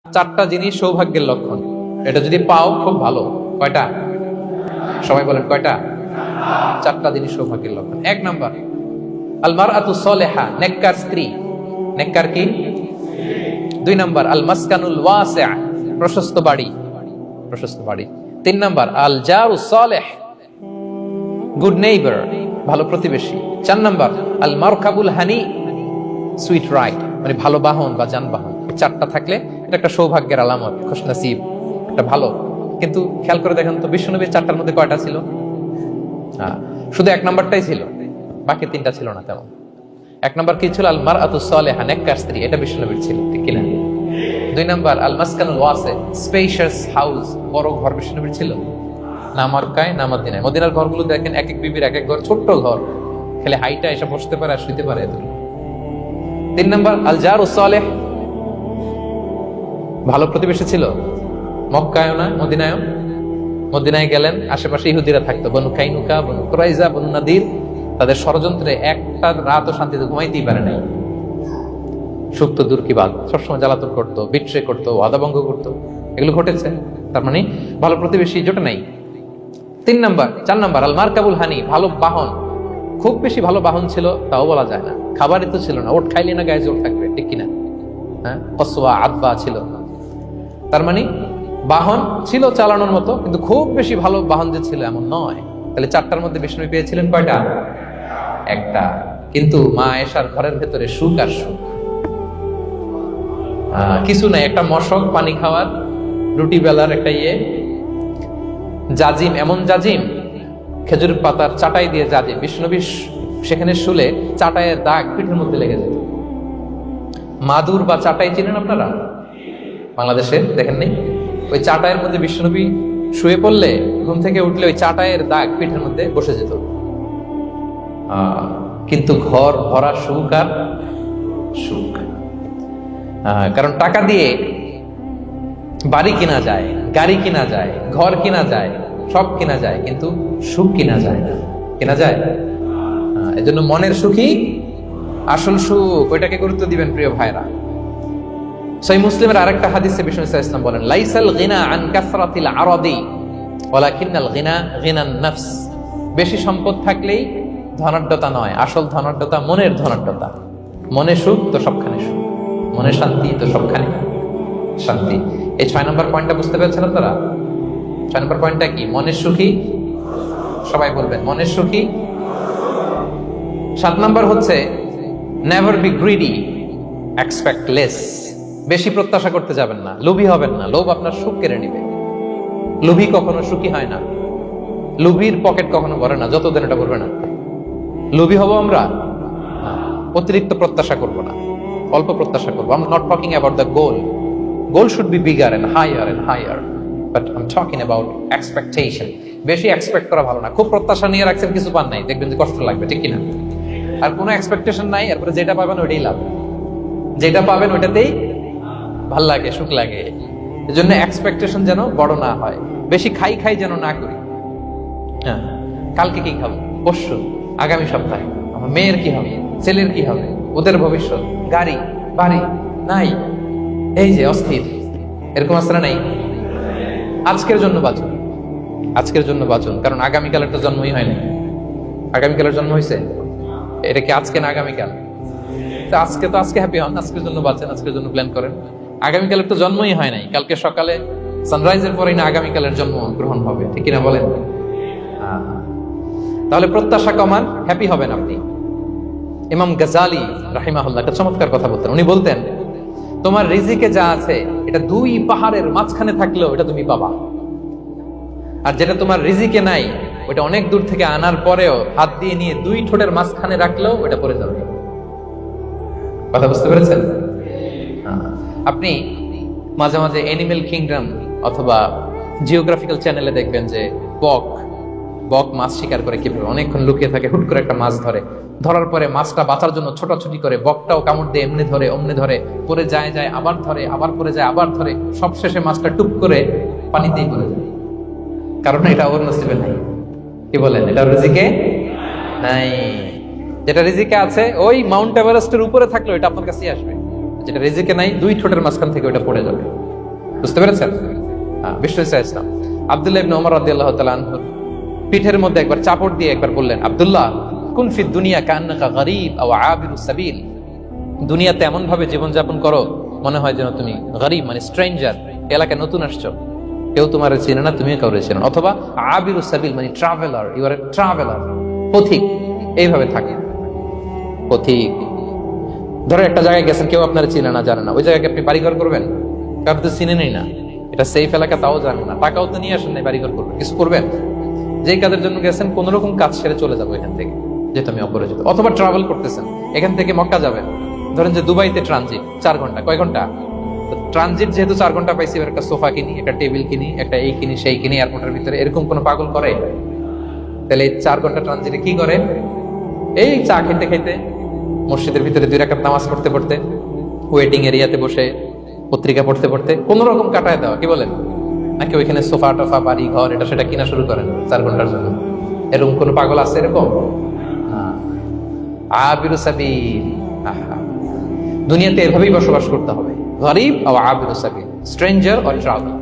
চারটা জিনিস সৌভাগ্যের লক্ষণ, এটা যদি পাও খুব ভালো। কয়টা? সবাই বলেন কয়টা? চারটা জিনিস সৌভাগ্যের লক্ষণ। এক নাম্বার, আল মারআতু সালেহা, নেককার স্ত্রী। নেককার কি? দুই নাম্বার, আল মাসকানুল ওয়াসিআ, প্রশস্ত বাড়ি, প্রশস্ত বাড়ি। তিন নাম্বার, আল জারু সালেহ, গুড নেইবার, ভালো প্রতিবেশী। চার নাম্বার, আল মারকাবুল হানি, সুইট রাইড, মানে ভালো বাহন বা যানবাহন। চারটা থাকলে এটা একটা সৌভাগ্যের আলামত, খুশনসিব, এটা ভালো। কিন্তু খেয়াল করে দেখেন তো, বিশ্বনবীর চারটার মধ্যে কয়টা ছিল? শুধু এক নাম্বারটাই ছিল, বাকি তিনটা ছিল না তেমন। এক নাম্বার কি ছিল? আল মারআতু সালেহা, নেককার স্ত্রী, এটা বিশ্বনবীর ছিল, ঠিক কিনা? দুই নাম্বার, আল মাসকানুল ওয়াসি, স্পেশিয়াস হাউস, বড় ঘর, বিশ্বনবীর ছিল না? মক্কায় না মদিনায়? মদিনার ঘরগুলো দেখেন, এক এক বিবির এক এক ঘর, ছোট্ট ঘর, খেলে হাইটা এসে বসতে পারে আর শুইতে পারে এতগুলো। তিন নাম্বার, আল জারু সালেহ, ভালো প্রতিবেশী ছিল। মক্কায়ও না মদিনায়ও। মদিনায় গেলেন, আশেপাশে ইহুদিরা থাকতো, বনু কাইনুকা, বনু কুরাইজা, বনু নাদির। তাদের ষড়যন্ত্রে একটা রাতও শান্তিতে ঘুমাইতেই পারে নাই। সুপ্ত দূর কি বাদ, সবসময় জ্বালাতন করতো, বিট্রে করতো, ওয়াদাভঙ্গ করতো, এগুলো ঘটেছে। তার মানে ভালো প্রতিবেশী জোটে নাই। তিন নাম্বার, চার নাম্বার, আল মারকাবুল হানি, ভালো বাহন। খুব বেশি ভালো বাহন ছিল তাও বলা যায় না, খাবারই তো ছিল না, ওট খাইলে না গায়ে জোর থাকবে, ঠিক কিনা? হ্যাঁ, কসওয়া আদবা ছিল। তার মানে বাহন ছিল চালানোর মতো, কিন্তু খুব বেশি ভালো বাহন যে ছিল এমন নয়। তাহলে চারটার মধ্যে বিষ্ণু পেয়েছিলেন কয়টা? একটা। কিন্তু মা আয়েশার ঘরের ভেতরে সুখ আর সুখ, কিছু নাই। একটা মশক পানি খাওয়ার, রুটি বেলার একটা জাজিম, এমন জাজিম, খেজুর পাতার চাটাই দিয়ে জাজিম। বিষ্ণুনবী সেখানে শুলে চাটাইয়ের দাগ পিঠের মধ্যে লেগে যেত। মাদুর বা চাটাই চিনেন আপনারা? বাংলাদেশে দেখেন নেই? ওই চাটাইয়ের মধ্যে বিষ্ণুনবী শুয়ে পড়লে, ঘুম থেকে উঠলে ওই চাটাইয়ের দাগ পিঠের মধ্যে বসে যেত। কিন্তু ঘর ভরা সুখ আর সুখ। কারণ টাকা দিয়ে বাড়ি কিনা যায়, গাড়ি কিনা যায়, ঘর কিনা যায়, সব কিনা যায়, কিন্তু সুখ কিনা যায় না। কিনা যায়? এজন্য মনের সুখই আসল সুখ, ওইটাকে গুরুত্ব দিবেন প্রিয় ভাইরা। সহিহ মুসলিমের আরেকটা হাদিসে বিষ্ণু সাল্লাল্লাহু আলাইহি ওয়াসাল্লাম বলেন, লাইসাল গিনা আন কাসরাতিল আরাদি ওয়ালাকিন্নাল গিনা গিনান নফস। বেশি সম্পদ থাকলেই ধনাঢ্যতা নয়, আসল ধনাঢ্যতা মনের ধনাঢ্যতা। মনে সুখ তো সবখানে সুখ, মনে শান্তি তো সবখানে শান্তি। এই 6 নম্বর পয়েন্টটা বুঝতে পেরেছেন আপনারা? 6 নম্বর পয়েন্টটা কি? মনের সুখী। সবাই বলবেন মনের সুখী। 7 নম্বর হচ্ছে never be greedy, expect less. বেশি প্রত্যাশা করতে যাবেন না, লোভী হবেন না। লোভ আপনার সুখ কেড়ে নিবে। লোভী কখনো সুখী হয় না, লোভীর পকেট কখনো ভরে না, যতদিন এটা করবে না। লোভী হবো আমরা, অতিরিক্ত প্রত্যাশা করব না, অল্প প্রত্যাশা করবো। I'm not talking about the goal. Goal should be bigger and higher. But I'm talking about expectation. বেশি এক্সপেক্ট করা ভালো না। খুব প্রত্যাশা নিয়ে রাখছেন, কিছু পান নাই, দেখবেন যে কষ্ট লাগবে, ঠিক কিনা? আর কোনো এক্সপেকটেশন নাই, এরপরে যেটা পাবেন ওইটাই লাভ। যেটা পাবেন ওইটাতেই ভাল লাগে, সুখ লাগে। এজন্য এক্সপেকটেশন যেন বড় না হয়। বেশি খাই যেন না করি। হ্যাঁ, কালকে কি খাবো, পরশু, আগামী সপ্তাহে আমার মেয়ের কি হবে, ছেলের কি হবে, ওদের ভবিষ্যৎ, গাড়ি বাড়ি নাই, এই যে অস্থির, এরকম আসলে নাই। আজকের জন্য বাঁচুন, আজকের জন্য বাঁচুন, কারণ আগামীকালের তো জন্মই হয় না। আগামীকালের জন্ম হয়েছে, এটা কি আজকে না আগামীকাল? তো আজকে হ্যাপি হন, আজকের জন্য বাঁচেন, আজকের জন্য প্ল্যান করেন। আগামীকালের তো জন্মই হয় নাই। কালকে সকালে সানরাইজের পরেই না আগামীকালের জন্ম গ্রহণ হবে, ঠিক কিনা বলেন? তাহলে প্রত্যাশা কমান, হ্যাপি হবেন আপনি। ইমাম গাজালি রাহিমাহুল্লাহ একটা চমৎকার কথা বলতেন। উনি বলতেন, তোমার রিজিকে যা আছে এটা 2 পাহাড়ের মাঝখানে থাকলেও এটা তুমি পাবা, আর যেটা তোমার রিজিকে নাই ওটা অনেক দূর থেকে আনার পরেও হাত দিয়ে নিয়ে 2 ঠোঁটের মাঝখানে রাখলেও এটা পড়ে যাবে। কথা বুঝতে পেরেছেন? আপনি মাঝে মাঝে অ্যানিমেল কিংডম অথবা জিওগ্রাফিক্যাল চ্যানেলে দেখবেন যে বক মাছ শিকার করে কিভাবে অনেকক্ষণ লুকিয়ে থাকে, হুট করে একটা মাছ ধরে, ধরার পরে মাছটা বাঁচার জন্য ছোটাছুটি করে, বকটাও কামড় দিয়ে এমনি ধরে অমনি ধরে, পরে যায় আবার ধরে, আবার পরে যায় আবার ধরে, সবশেষে মাছটা টুপ করে পানিতেই পড়ে যায়। কারণ এটা ওর নসিবে নাই। কি বলেন? এটা রিজিকে নাই। যেটা রিজিকে আছে ওই মাউন্ট এভারেস্টের উপরে থাকলে এটা আপনার কাছেই আসবে। যেটা রিজিকে নাই 2 ঠোঁটের মাঝখান থেকে ওটা পড়ে যাবে। বুঝতে পেরেছেন? বিষ্ণু ইসলাম আব্দুল্লাহ ইবনে ওমর রাদিয়াল্লাহু তাআলা আনহু পিঠের মধ্যে একবার চাপড় দিয়ে একবার বললেন, আব্দুল্লাহ কুন ফিদ দুনিয়া কান্নাকা গরীব আও আবিরুস সাবিল, দুনিয়াতে এমন ভাবে জীবনযাপন করো মনে হয় যেন তুমি গরীব মানে স্ট্রেঞ্জার, এলাকায় নতুন আসছো, কেউ তোমার চেনে না, তুমিও কাউরে চেনো না, অথবা আবিরুস সাবিল মানে traveller, you are a traveller, পথিক। এইভাবে থাকে পথিক। ধরো একটা জায়গায় গেছেন, কেউ আপনার চিনে না, জানে না, ওই জায়গায় আপনি বাড়িঘর করবেন? কারণ তো চিনেনই না, এটা সেফ এলাকা তাও জানেন না, টাকাও তো নিয়ে আসেন নাই বাড়িঘর করবেন, কিছু করবেন? যেই কাজের জন্য গেছেন কোন রকম কাজ সেরে চলে যাবো এখান থেকে, যেহেতু আমি অপরিচিত। অথবা ট্রাভেল করতেছেন, এখান থেকে মক্কা যাবেন, ধরেন যে দুবাইতে ট্রানজিট 4 ঘন্টা, কয় ঘন্টা ট্রানজিট, যেহেতু 4 ঘন্টা পাইছি, একটা সোফা কিনি, একটা টেবিল কিনি, একটা এই কিনি সেই কিনি এয়ারপোর্টের ভিতরে, এরকম কোন পাগল করে? তাহলে এই 4 ঘন্টা ট্রানজিটে কি করে? এই চা খেতে খেতে, মসজিদের ভিতরে 2 রাকাত নামাজ পড়তে পড়তে, ওয়েটিং এরিয়াতে বসে পত্রিকা পড়তে পড়তে কোন রকম কাটায় দেওয়া, কি বলেন? নাকি ওইখানে সোফা টোফা বাড়ি ঘর এটা সেটা কিনা শুরু করেন 4 ঘন্টার জন্য? এরকম কোন পাগল আছে এরকম? আবিরু সাবিল। দুনিয়াতে এভাবেই বসবাস করতে হবে, গরিব আর আবিরু সাবিল, স্ট্রেঞ্জার অর ট্রাভেলার।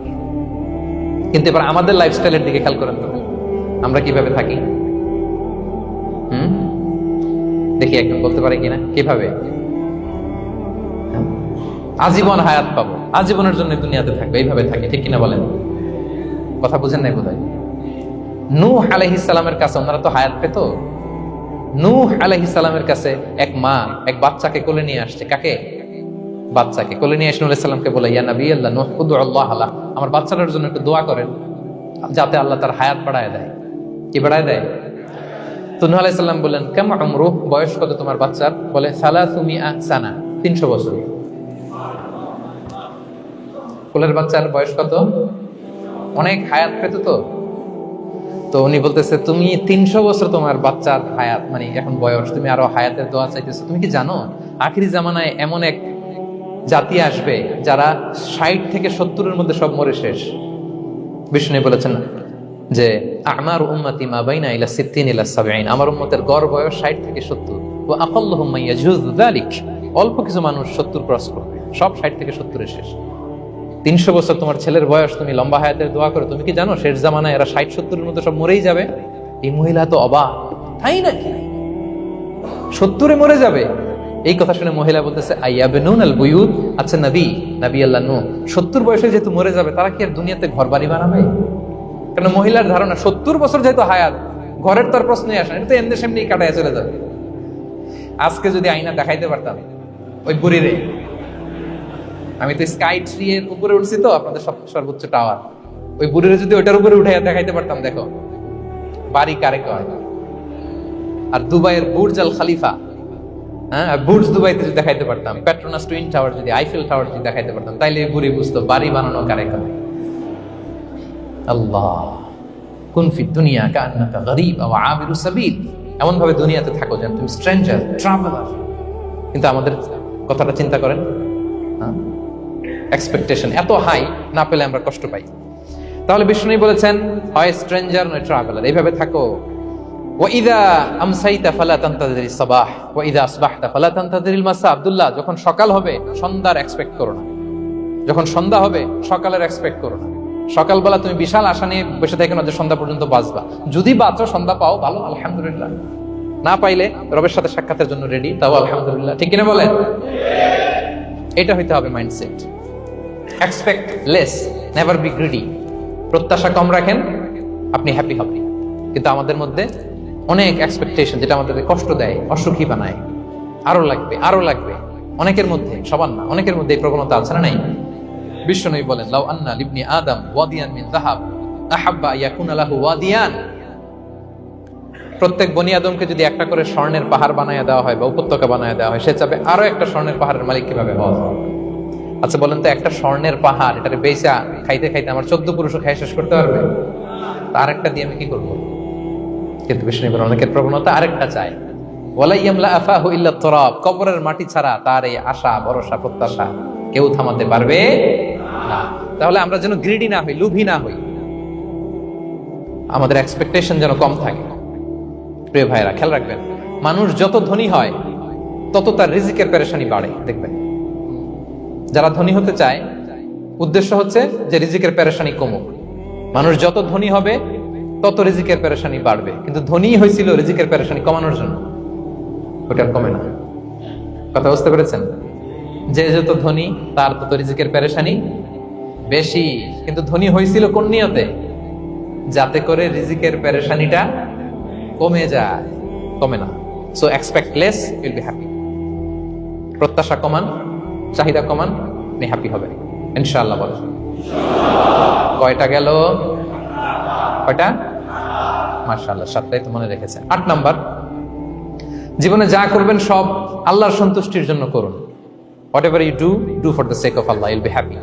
কিন্তু এবার আমাদের লাইফস্টাইলের দিকে খেয়াল করেন তো, আমরা কিভাবে থাকি? দেখি একদম বলতে পারে কিনা কিভাবে? আজীবন হায়াত পাবো, আজীবনের জন্য দুনিয়াতে থাকবে, এইভাবে থাকি, ঠিক কিনা বলেন? কথা বুঝেন নাই বোধহয়। নূহ আলাইহিস সালামের কাছে ওনারা তো হায়াত পেত। নূহ আলাইহিস সালামের কাছে এক মা এক বাচ্চাকে কোলে নিয়ে আসছে। কাকে? বাচ্চাকে কোলে নিয়ে এসে নূহ আলাইহিস সালামকে বলে, ইয়া নবী আল্লাহ নূহ উদউ আল্লাহ আলা, আমার বাচ্চাটার জন্য একটু দোয়া করেন যাতে আল্লাহ তার হায়াত বাড়ায় দেয়। কি বাড়ায় দেয়? তো নূহ আলাইহিস সালাম বললেন, কাম উমরুহ, বয়স কত তোমার বাচ্চার? বলে 300 সানা, 300 বছর। কোলের বাচ্চার বয়স কত? অনেক হায়াত পেত তো। তো উনি বলতেছে, তুমি 300 বছর তোমার বাচ্চার হায়াত, মানে এখন বয়স, তুমি আরো হায়াতের দোয়া চাইতেছো। তুমি কি জানো আখিরি জামানায় এমন এক জাতি আসবে যারা 60 থেকে 70-এর মধ্যে সব মরে শেষ? বিষ্ণু বলেছেন যে আমার উম্মতি মা বাইনা ইলা 60 ইলা 70, আমার উম্মতের গড় বয়স 60 থেকে 70। ওয়া আকাল্লুহুম মান ইয়াজুযু যালিক, অল্প কিছু মানুষ 70 ক্রস করবে, সব 60 থেকে 70-এ শেষ। 300 বছর তোমার ছেলের বয়স, তুমি লম্বা হায়াতের দোয়া করো, তুমি কি জানো শেষ জামানায় এরা 60-70-এর মধ্যে সব মরেই যাবে? এই মহিলা তো অবাক, তাই নাকি 70-এ মরে যাবে? এই কথা শুনে মহিলা বলতেছে, আইয়াবনুন আল বুয়ুত, আচ্ছা নবী আল্লাহ নূহ 70 বয়সে যেহেতু মরে যাবে, তারা কি আর দুনিয়াতে ঘর বাড়ি বানাবে? কারণ মহিলার ধারণা 70 বছর যেহেতু হায়াত, ঘরের তার প্রশ্নই আসে না, এটা তো এমনি সেমনি কাটায় চলে যাবে। আজকে যদি আয়না দেখাইতে পারতাম ওই বুড়িরে, আমি তো স্কাই ট্রি এর উপরে উঠছি, তো আপনাদের সর্বোচ্চ টাওয়ার, ওই বুড়িরে যদি ওইটার উপরে উঠে দেখাইতে পারতাম, দেখো বাড়ি কারে কয়। আর দুবাইয়ের বুর্জ আল খালিফা, হ্যাঁ বুর্জ দুবাইতে যদি দেখাইতে পারতাম, পেট্রোনাস টুইন টাওয়ার যদি, আইফেল টাওয়ার যদি দেখাইতে পারতাম, তাইলে বুড়ি বুঝতো বাড়ি বানানো কারে কয়। আল্লাহ, কুন ফিদ দুনিয়া কান্নাকা গরীব আও আবিরু সাবিল, এমন ভাবে দুনিয়াতে থাকো যেন তুমি স্ট্রেঞ্জার, ট্রাভেলার। কিন্তু আমাদের কথাটা চিন্তা করেন, এক্সপেকটেশন এত হাই, না পেলে আমরা কষ্ট পাই। তাহলে বিষ্ণু বলেছেন, হয় স্ট্রেঞ্জার নয় ট্রাভেলার, এইভাবে থাকো। ওয়াইদা আমসাইতা ফালা তানতাযিরিস সাবাহ ওয়াইদা আসবাহতা ফালা তানতাযিরিল মাসা। আব্দুল্লাহ, যখন সকাল হবে সন্ধ্যার এক্সপেক্ট করো না, যখন সন্ধ্যা হবে সকালের এক্সপেক্ট করো না। সকালবেলা তুমি বিশাল আশা নিয়ে বসে থাকো না যে সন্ধ্যা পর্যন্ত বাঁচবা। যদি বাঁচো, সন্ধ্যা পাও, ভালো, আলহামদুলিল্লাহ। না পাইলে রবের সাথে সাক্ষাতের জন্য রেডি, তাও আলহামদুলিল্লাহ। ঠিক কিনা বলেন? এটা হইতে হবে mindset. Expect less, never be greedy. প্রত্যাশা কম রাখেন, আপনি হ্যাপি হবেন। কিন্তু আমাদের মধ্যে অনেক এক্সপেকটেশন, যেটা আমাদের কষ্ট দেয়, অসুখী বানায়, আরো লাগবে আরো লাগবে। অনেকের মধ্যে, সবার না, অনেকের মধ্যে এই প্রবণতা আছে না নাই? বিশ্বনবী বলেন, লাউ আন্না লিবনি আদম ওয়াদিয়ান মিন যাহাব আহাব্বা ইয়াকুনা লাহু ওয়াদিয়ান। প্রত্যেক বনি আদমকে যদি একটা করে স্বর্ণের পাহাড় বানায় দেওয়া হয় বা উপত্যকা বানায় দেওয়া হয়, সে চাবে আরো একটা স্বর্ণের পাহাড়ের মালিক কিভাবে হওয়া যায়। আচ্ছা বলেন তো, একটা স্বর্ণের পাহাড়, এটারে বেচা খাইতে খাইতে আমার 14 পুরুষও খাই শেষ করতে পারবে? আরেকটা দিয়ে আমি কি করবো? কিন্তু বিষ্ণু বলেন, অনেকের প্রবণতা আরেকটা চায়। ওয়ালা ইয়ামলা আফাহু ইল্লা তুরাব, কবরের মাটি ছাড়া তার এই আশা ভরসা প্রত্যাশা কেউ থামাতে পারবে না। তাহলে আমরা যেন গ্রিডি না হই, লোভী না হই, আমাদের এক্সপেকটেশন যেন কম থাকে। প্রিয় ভাইরা, খেয়াল রাখবেন, মানুষ যত ধনী হয় তত তার রিজিকের পেরেশানি বাড়ে। দেখবেন, যারা ধনী হতে চায় উদ্দেশ্য হচ্ছে যে রিজিকের পেরেশানি কমুক। মানুষ যত ধনী হবে তত রিজিকের পেরেশানি বাড়বে, কিন্তু ধনী হয়েছিল রিজিকের পেরেশানি কমানোর জন্য, ওটা কমে না। কথা বুঝতে পেরেছেন? যে যত ধনী তার তত রিজিকের পেরেশানি বেশি, কিন্তু ধনী হয়েছিল কোন নিয়তে? যাতে করে রিজিকের পেরেশানিটা কমে যায়, কমে না। So expect less, will be happy. প্রত্যাশা কমান, চাহিদা কমান, আপনি হ্যাপি হবেন ইনশাআল্লাহ। বলেন কয়টা গেল? কয়টা? মাশাআল্লাহ, 7টাই তো মনে রেখেছেন। 8 নাম্বার, জীবনে যা করবেন সব আল্লাহর সন্তুষ্টির জন্য করুন। Whatever you do for the sake of Allah, you'll be happy.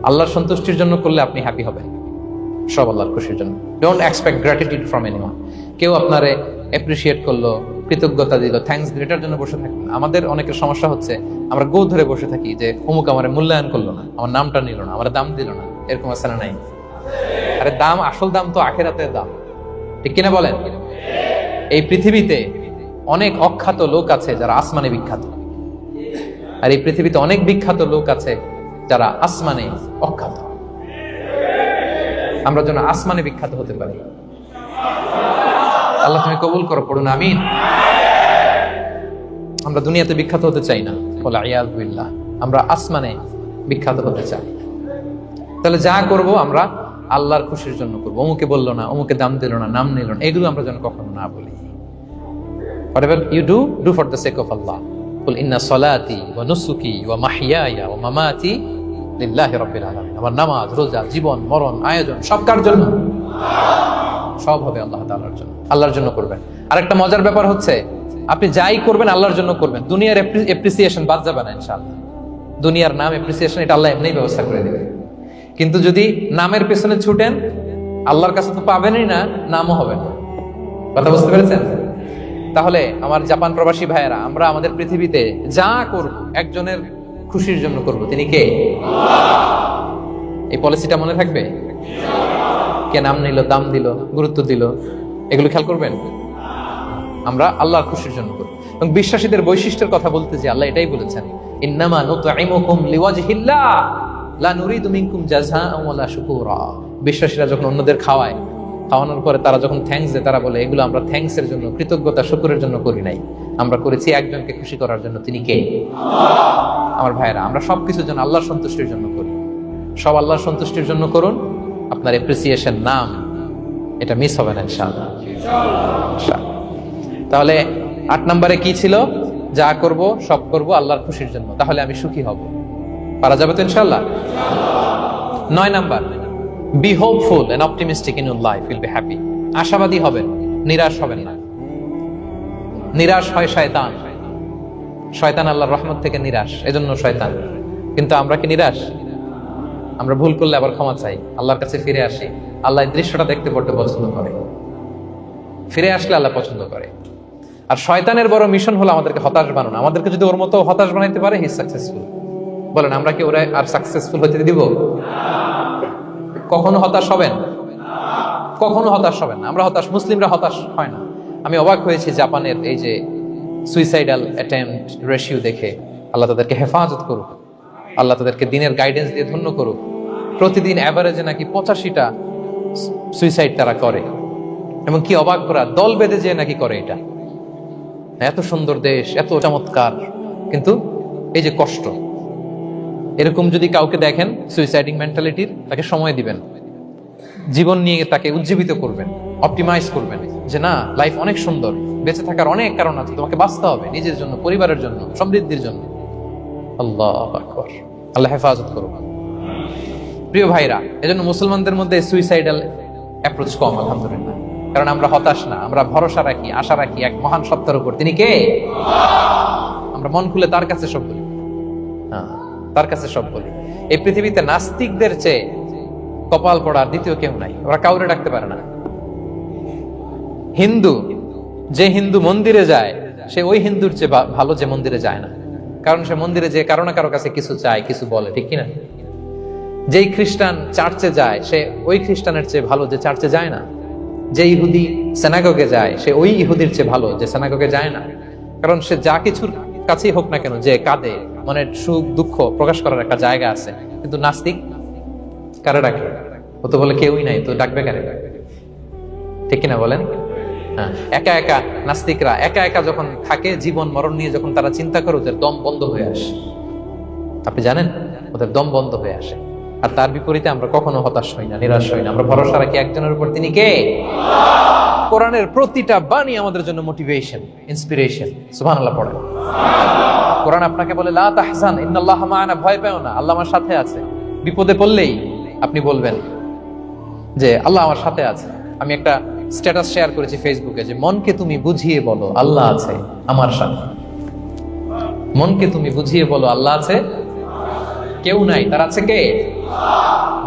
আল্লাহর সন্তুষ্টির জন্য করলে আপনি হ্যাপি হবেন, সব আল্লাহর খুশির জন্য। Don't expect gratitude from anyone. কেউ আপনারে অ্যাপ্রিসিয়েট করলো, কৃতজ্ঞতা দিল, থ্যাঙ্কস দিল, এটার জন্য বসে থাকবেন। আমাদের অনেকের সমস্যা হচ্ছে আমরা গো ধরে বসে থাকি যে অমুক আমার মূল্যায়ন করলো না, আমার নামটা নিল না, আমার দাম দিল না, এরকম আছে না নাই? আরে দাম, আসল দাম তো আখিরাতের দাম, ঠিক কিনা বলেন? এই পৃথিবীতে অনেক অখ্যাত লোক আছে যারা আসমানে বিখ্যাত, আর এই পৃথিবীতে অনেক বিখ্যাত লোক আছে যারা আসমানে অখ্যাত। আমরা যেন আসমানে বিখ্যাত হতে পারি। আল্লাহ তুমি কবুল করো, পড়ুন আমিন। আমরা দুনিয়াতে বিখ্যাত হতে চাই না, বলা ইয়াযু বিল্লাহ, আমরা আসমানে বিখ্যাত হতে চাই। তাহলে যা করব আমরা আল্লাহর খুশির জন্য করব। অমুকে বললো না, অমুকে দাম দিল না, নাম নিল না, এগুলো আমরা যেন কখনো না বলি। Whatever you do for the sake of Allah. Qul inna salati wa nusuki wa mahyaya wa mamati lillahi rabbil alamin. আমার নামাজ, রোজা, জীবন, মরণ, আয়োজন সব কার জন্য? সব হবে আল্লাহ তাআলার জন্য, আল্লাহর জন্য করবেন। আরেকটা মজার ব্যাপার হচ্ছে, আপনি যাই করবেন আল্লাহর জন্য করবেন। দুনিয়ার এপ্রিসিয়েশন বাদ যাবে না ইনশাআল্লাহ। দুনিয়ার নাম এপ্রিসিয়েশন এটা আল্লাহ এমনিই ব্যবস্থা করে দিবে। কিন্তু যদি নামের পেছনে ছুটেন, আল্লাহর কাছে তো পাবেনই না, নামও হবে না। কথা বুঝতে পেরেছেন? তাহলে আমার জাপান প্রবাসী ভাইয়েরা, আমরা আমাদের পৃথিবীতে যা করব একজনের খুশির জন্য করব। তিনি কে? এই পলিসিটা মনে থাকবে? কে নাম নিল, দাম দিল, গুরুত্ব দিল, এগুলো খেয়াল করবেন। আমরা আল্লাহর খুশির জন্য করব। এবং বিশ্বাসীদের বৈশিষ্ট্যের কথা বলতে যে আল্লাহ এটাই বলেছেন, ইন্নামা নুতঈমুকুম লিওয়াজহিল্লাহ লা নুরিদু মিনকুম জাযাআন ওয়ালা শুকুরা। বিশ্বাসীরা যখন অন্যদের খাওয়ানোর পরে তারা যখন থ্যাঙ্কস দেয়, তারা বলে এগুলো আমরা থ্যাঙ্কস এর জন্য, কৃতজ্ঞতা, শুকরের জন্য করি নাই, আমরা করেছি একজনকে খুশি করার জন্য। তিনি কে? আমার ভাইরা, আমরা সবকিছুর জন্য আল্লাহর সন্তুষ্টির জন্য করি। সব আল্লাহর সন্তুষ্টির জন্য করুন। আপনার এপ্রিসিয়েশন, নাম, এটা মিস হবে না ইনশাআল্লাহ। তাহলে 8 নম্বরে কি ছিল? যা করব সব করব আল্লাহর খুশির জন্য, তাহলে আমি সুখী হব। পারা যাবে তো ইনশাআল্লাহ? 9 number, be hopeful and optimistic in your life, you'll be happy. আশাবাদী হবেন, নিরাশ হবেন না। নিরাশ হয় শয়তান। শয়তান আল্লাহর রহমত থেকে নিরাশ, এজন্য শয়তান। কিন্তু আমরা কি নিরাশ? আমরা ভুল করলে আবার ক্ষমা চাই, আল্লাহর কাছে ফিরে আসি। আল্লাহ এই দৃশ্যটা দেখতে পড়তে পছন্দ করে, ফিরে আসলে আল্লাহ পছন্দ করে। আর শয়তানের বড় মিশন হলো আমাদেরকে হতাশ বানানো। আমাদেরকে যদি ওর মতো হতাশ বানাইতে পারে, হি ইজ সাকসেসফুল। বলেন, আমরা কি ওরা আর সাকসেসফুল হতে দিব? কখনো হতাশ হবেন? কখনো হতাশ হবেন না। আমরা হতাশ, মুসলিমরা হতাশ হয় না। আমি অবাক হয়েছি জাপানের এই যে সুইসাইডাল অ্যাটেম্পট রেশিও দেখে। আল্লাহ তাদেরকে হেফাজত করুক, আল্লাহ তাদেরকে দিনের গাইডেন্স দিয়ে ধন্য করুক। প্রতিদিন অ্যাভারেজে নাকি 85টা সুইসাইড তারা করে, এবং কি অবাক করা, দল বেঁধে যেয়ে নাকি করে এটা। এত সুন্দর দেশ, এত চমৎকার, কিন্তু এই যে কষ্ট। এরকম যদি কাউকে দেখেন সুইসাইডিং মেন্টালিটির, তাকে সময় দিবেন, জীবন নিয়ে তাকে উজ্জীবিত করবেন, অপটিমাইজ করবেন যে না, লাইফ অনেক সুন্দর, বেঁচে থাকার অনেক কারণ আছে, তোমাকে বাঁচতে হবে নিজের জন্য, পরিবারের জন্য, সমৃদ্ধির জন্য। আল্লাহু আকবার। আল্লাহ হেফাজত করুন। প্রিয় ভাইরা, এজন্য মুসলমানদের মধ্যে সুইসাইডাল অ্যাপ্রোচ কম, আলহামদুলিল্লাহ। কারণ আমরা হতাশ না, আমরা ভরসা রাখি, আশা রাখি এক মহান সত্তার উপর। তিনি কে? আমরা মন খুলে তার কাছে সব বলি। তার কাছে সব বলি। এই পৃথিবীতে নাস্তিকদের চেয়ে কপাল পড়ার দ্বিতীয় কেউ নাই। ওরা কাউরে ডাকতে পারে না। হিন্দু, যে হিন্দু মন্দিরে যায়, সে ওই হিন্দুর চেয়ে ভালো যে মন্দিরে যায় না। কারণ সে মন্দিরে যে কারো না কারো কাছে কিছু চায়, কিছু বলে, ঠিক কিনা? যেই খ্রিস্টান চার্চে যায়, সে ওই খ্রিস্টানের চেয়ে ভালো যে চার্চে যায় না। যে ইহুদি সেনাগগে যায়, সে ওই ইহুদির চেয়ে ভালো যে সেনাগগে যায় না। কারণ সে যা কিছুর কাছেই হোক না কেন, যে কাঁদে, মনের সুখ দুঃখ প্রকাশ করার একটা জায়গা আছে, কিন্তু নাস্তিক কারে ডাকে? ও তো বলে কেউই নাই, তো ডাকবে কারে? ঠিক কিনা বলেন? হ্যাঁ, একা একা নাস্তিকরা একা একা যখন থাকে, জীবন মরণ নিয়ে যখন তারা চিন্তা করে, ওদের দম বন্ধ হয়ে আসে। আপনি জানেন, ওদের দম বন্ধ হয়ে আসে। আর তার বিপরীতে আমরা কখনো হতাশ হই না, নিরাশ হই না। আমরা ভরসা রাখি একজনের উপর, তিনি কে? কোরআনের প্রতিটা বাণী আমাদের জন্য মোটিভেশন, ইন্সপিরেশন। সুবহানাল্লাহ পড়েন। কোরআন আপনাকে বলে লা তাহজান ইন্নাল্লাহা মা'ানা, ভয় পেও না, আল্লাহ আমার সাথে আছে। বিপদে পড়লেই আপনি বলবেন যে আল্লাহ আমার সাথে আছে। আমি একটা স্ট্যাটাস শেয়ার করেছি ফেসবুকে যে মনকে তুমি বুঝিয়ে বলো আল্লাহ আছে আমার সাথে। মনকে তুমি বুঝিয়ে বলো আল্লাহ আছে, কেউ নাই, তার আছে কে?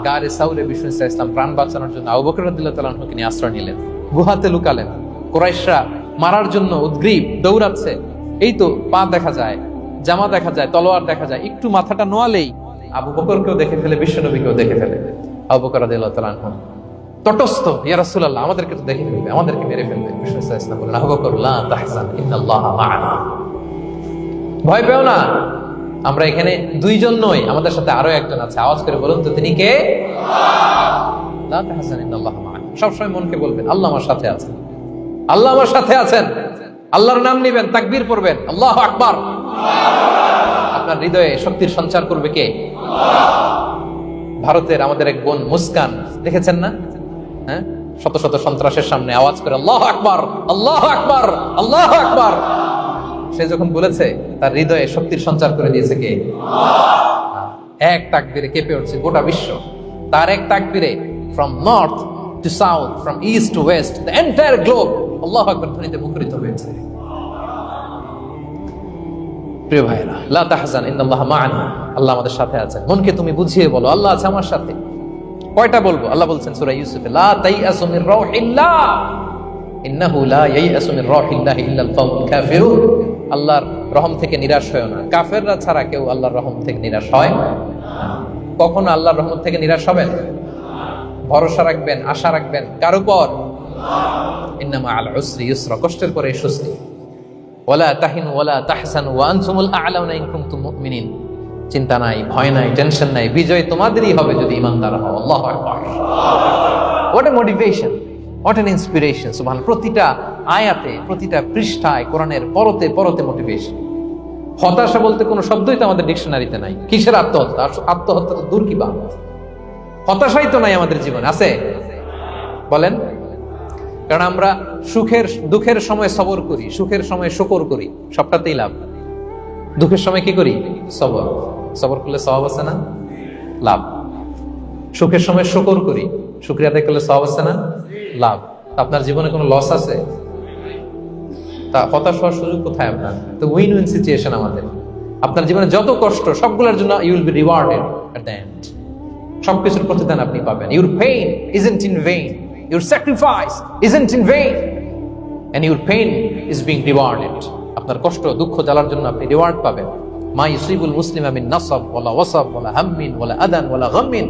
গারে সাউরে বিষ্ণু ইসলাম প্রাণ বাঁচানোর জন্য আবু বকর রাদিয়াল্লাহু তাআলা আনহুকে নিয়ে আশ্রয় নিলেন, গুহাতে লুকালেন। কুরাইশরা মারার জন্য উদ্গ্রীব, দৌড়াচ্ছে। এই তো পা দেখা যায়, জামা দেখা যায়, তলোয়ার দেখা যায়। একটু মাথাটা নোয়ালেই আবু বকরকেও দেখে ফেলে, বিশ্বনবীকেও দেখে ফেলে। আবু বকর রাদিয়াল্লাহু তাআলা আনহু তটস্থ, ইয়া রাসূলুল্লাহ আমাদেরকে তো দেখে ফেলবে, আমাদেরকে মেরে ফেলবে। বিষ্ণু ইসলাম বলেন আবু বকর লা তাহজান ইন্নাল্লাহা মা'ানা, ভয় পেও না, আমরা এখানে দুইজন নই, আমাদের সাথে আরো একজন আছে। আওয়াজ করে বলুন তো তিনি কে? লা তাহজান ইন্নাল্লাহা মা'ানা। সবসময় মনকে বলবেন আল্লাহ আমার সাথে আছেন, আল্লাহ আমার সাথে আছেন। আল্লাহর নাম নিবেন, তাকবীর পড়বেন, আল্লাহু আকবার। আপনার হৃদয়ে শক্তির সঞ্চার করবে কে? ভারতের আমাদের এক বোন মুস্কান, দেখেছেন না? হ্যাঁ, শত শত সন্ত্রাসের সামনে আওয়াজ করে আল্লাহু আকবার, আল্লাহু আকবার, আল্লাহু আকবার। সে যখন বলেছে, তার হৃদয়ে শক্তির সঞ্চার করে দিয়েছে কে? এক তাকবীরে কেঁপে উঠছে গোটা বিশ্ব। তার এক তাকবীরে from north to south, from east to west, the entire globe আল্লাহু আকবার ধ্বনিতে মুখরিত হয়েছে। প্রিয় ভাইরা, লা তাহজান ইন্নাল্লাহা মা'ানা, আল্লাহ আমাদের সাথে আছেন। মনকে তুমি বুঝিয়ে বলো আল্লাহ আছে আমার সাথে। কয়টা বলবো? আল্লাহ বলছেন সূরা ইউসুফে, লা তাইয়াসু মির রাউহিল্লাহ ইন্নাহু লা ইয়াইয়াসু মির রাউহিল্লাহ ইল্লাল কওমুল কাফিরুন। আল্লাহর রহম থেকে নিরাশ হয় না, কাফেররা ছাড়া কেউ আল্লাহর রহম থেকে নিরাশ হয় না। কখনো আল্লাহর রহমত থেকে নিরাশ হবেন? ভরসা রাখবেন, আশা রাখবেন কার উপর? ইন্নামা আল উসরি ইউসরা, কষ্টের পরে স্বস্তি। ওয়ালা তাহিনু ওয়ালা তাহজানু ওয়া আনতুমুল আ'লাউনা ইন কুনতুম মুমিনিন। চিন্তা নাই, ভয় নাই, টেনশন নাই, বিজয় তোমাদেরই হবে যদি ঈমানদার হও। আল্লাহু আকবার। What a motivation, what an inspiration. সুবহানাল্লাহ। প্রতিটা আয়াতে, প্রতিটা পৃষ্ঠায় কোরআনের পরতে পরতে মোটিভেশন। হতাশা বলতে কোনো শব্দই তো আমাদের ডিকশনারিতে নাই। কিসের আত্মহত্যা? আত্মহত্যা তো দূর কি বাত, হতাশাই তো নাই আমাদের জীবনে। আছে? বলেন। কারণ আমরা সুখের দুঃখের সময় সবর করি, সুখের সময় শুকর করি, সবটাতেই লাভ। দুঃখের সময় কি করি? সবর। সবর করলে সওয়াব আছে না? লাভ। সুখের সময় শুকর করি, শুকরিয়া আদায় করলে সওয়াব আছে না? লাভ। আপনার জীবনে কোনো লস আছে? তা হতাশ হওয়ার সুযোগ কোথায় আপনার? তো উইন উইন সিচুয়েশন আমাদের। আপনার জীবনে যত কষ্ট, সবগুলোর জন্য you will be rewarded at the end. সবকিছুর প্রতিদান আপনি পাবেন। Your pain isn't in vain, your sacrifice isn't in vain, and your pain is being rewarded. আপনার কষ্ট, দুঃখ জ্বালার জন্য আপনি রিওয়ার্ড পাবেন। মা ইউসিবুল মুসলিমা মিন নাসাব ওয়ালা ওয়াসাব ওয়ালা হাম্মিন ওয়ালা আদান ওয়ালা গাম্মিন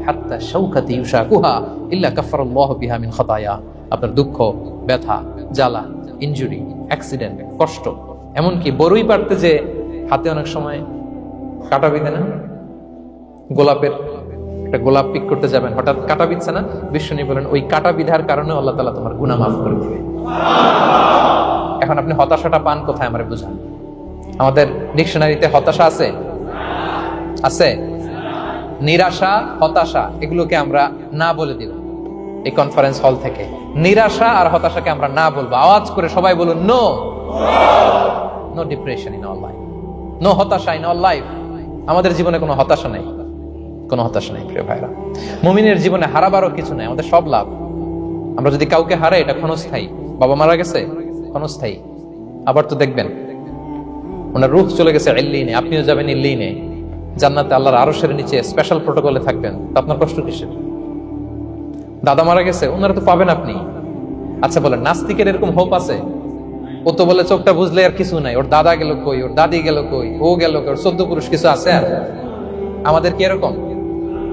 হাত্তা শাওকাতি ইউশাকুহা ইল্লা কাফারাল্লাহু বিহা মিন খাতায়া। আপনার দুঃখ, ব্যথা, জ্বালা, ইনজুরি, অ্যাক্সিডেন্ট, কষ্ট, এমনকি বড়ই পারতে যে হাতে অনেক সময় কাটা বিঁধে না, গোলাপের একটা গোলাপ পিক করতে যাবেন, হঠাৎ কাটা বিঁধছে না, বিশ্বনী বলেন ওই কাটা বিধার কারণে আল্লাহ তাআলা তোমার গুনাহ মাফ করে দিবে। এখন আপনি হতাশাটা পান কোথায় আমারে বুঝান? আমাদের ডিকশনারিতে হতাশা আছে? আছে? নিরাশা, হতাশা এগুলোকে আমরা না বলে দিব এই কনফারেন্স হল থেকে। নিরাশা আর হতাশাকে আমরা না বলবো। আওয়াজ করে সবাই বলুন no. No depression in our life, no হতাশা ইন আওয়ার লাইফ। আমাদের জীবনে কোনো হতাশা নেই, কোনো হতাশা নেই প্রিয় ভাইরা। মুমিনের জীবনে হারাবারও কিছু নেই, আমাদের সব লাভ। আমরা যদি কাউকে হারাই এটা ক্ষণস্থায়ী। বাবা মারা গেছে, ক্ষণস্থায়ী। আবার তো দেখবেন ওনার রূহ চলে গেছে ইল্লিনে, আপনিও যাবেন ইল্লিনে, জান্নাতে আল্লাহর আরশের নিচে স্পেশাল প্রোটোকলে থাকবেন। তো আপনার কষ্ট কিসের? দাদা মারা গেছে, ওনারা তো পাবেন আপনি। আচ্ছা বলেন, নাস্তিকের এরকম হোপ আছে? ও তো বলে চোখটা বুঝলে আর কিছু নাই, ওর দাদা গেল কই, ওর দাদি গেল কই, ও গেল কই, ওর 14 পুরুষ কিছু আছে? আর আমাদের কি এরকম?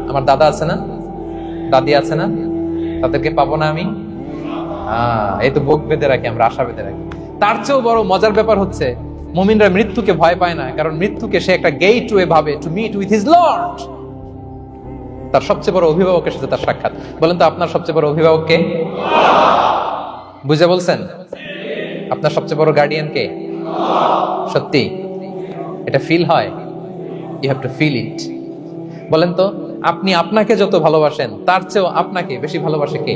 আমার দাদা আছে না, দাদি আছে না, তাদেরকে পাবো না আমি? এই তো বুক বেঁধে রাখি, আমরা আশা বেঁধে রাখি। তার চেয়েও বড় মজার ব্যাপার হচ্ছে মুমিনরা মৃত্যুকে ভয় পায় না, কারণ মৃত্যুকে সে একটা গেটওয়ে ভাবে to meet with his lord. তার সবচেয়ে বড় অভিভাবকের সাথে তার সাক্ষাৎ। বলেন তো আপনার সবচেয়ে বড় অভিভাবক কে? বুঝে বলছেন? আপনার সবচেয়ে বড় গার্ডিয়ান কে? সত্যি এটা ফিল হয়? You have to feel it. বলেন তো আপনি আপনাকে যত ভালোবাসেন তার চেয়েও আপনাকে বেশি ভালোবাসে কে?